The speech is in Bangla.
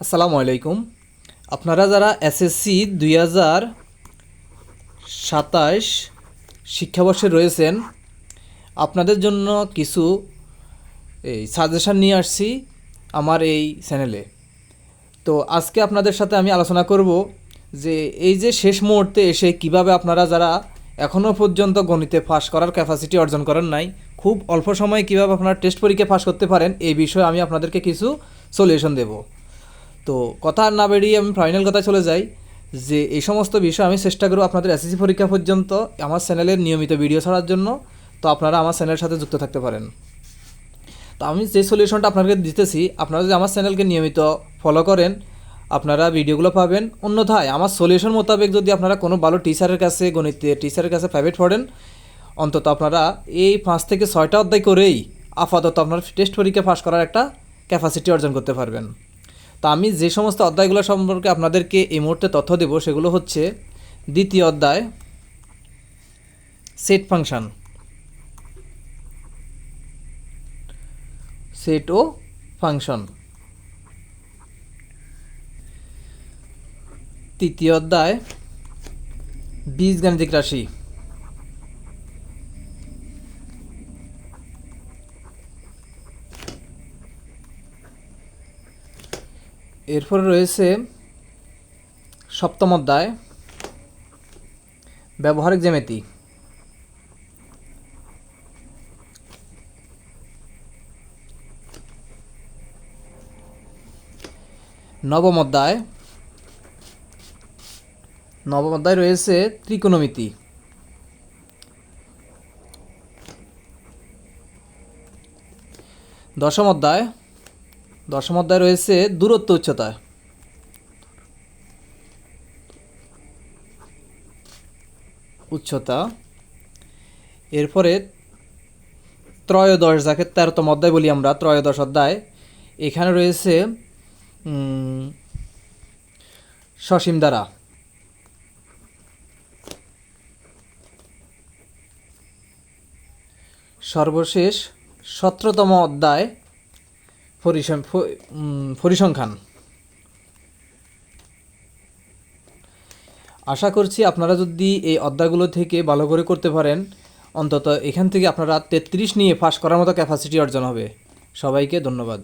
আসসালামু আলাইকুম। আপনারা যারা এসএসসি 2027 শিক্ষাবর্ষে রয়েছেন, আপনাদের জন্য কিছু সাজেশান নিয়ে আসছি আমার এই চ্যানেলে। তো আজকে আপনাদের সাথে আমি আলোচনা করব যে এই যে শেষ মুহূর্তে এসে কিভাবে আপনারা যারা এখনও পর্যন্ত গণিতে পাস করার ক্যাপাসিটি অর্জন করেন নাই, খুব অল্প সময়ে কীভাবে আপনারা টেস্ট পরীক্ষা পাস করতে পারেন, এই বিষয়ে আমি আপনাদেরকে কিছু সলিউশন দেব। তো কথা না বেরিয়ে আমি ফাইনাল কথায় চলে যাই যে এই সমস্ত বিষয় আমি চেষ্টা করব আপনাদের এসএসসি পরীক্ষা পর্যন্ত আমার চ্যানেলের নিয়মিত ভিডিও ছাড়ার জন্য। তো আপনারা আমার চ্যানেলের সাথে যুক্ত থাকতে পারেন। তো আমি যে সলিউশনটা আপনাদেরকে দিতেছি, আপনারা যদি আমার চ্যানেলকে নিয়মিত ফলো করেন আপনারা ভিডিওগুলো পাবেন। অন্যথায় আমার সলিউশন মোতাবেক যদি আপনারা কোনো ভালো টিচারের কাছে, গণিতের টিচারের কাছে প্রাইভেট পড়েন, অন্তত আপনারা এই 5 থেকে 6টা অধ্যায় করেই আপাতত আপনার টেস্ট পরীক্ষা পাস করার একটা ক্যাপাসিটি অর্জন করতে পারবেন। তো আমি যে সমস্ত অধ্যায়গুলো সম্পর্কে আপনাদেরকে এই মুহূর্তে তথ্য দেব সেগুলো হচ্ছে: দ্বিতীয় অধ্যায় সেট ফাংশন, সেট ও ফাংশন। তৃতীয় অধ্যায় বীজগাণিতিক রাশি। এরপরে রয়েছে সপ্তম অধ্যায় ব্যবহারিক জ্যামিতি। নবম অধ্যায় রয়েছে ত্রিকোণমিতি। দশম অধ্যায় রয়েছে দূরত্ব উচ্চতা। এরপরে ত্রয়োদশ, যাকে 13তম অধ্যায় বলি আমরা, ত্রয়োদশ অধ্যায়, এখানে রয়েছে সসীম দ্বারা। সর্বশেষ 17তম অধ্যায় পরিসংখ্যান। আশা করছি আপনারা যদি এই অধ্যায়গুলো থেকে ভালো করে করতে পারেন, অন্তত এখান থেকে আপনারা 33 নিয়ে পাস করার মতো ক্যাপাসিটি অর্জন হবে। সবাইকে ধন্যবাদ।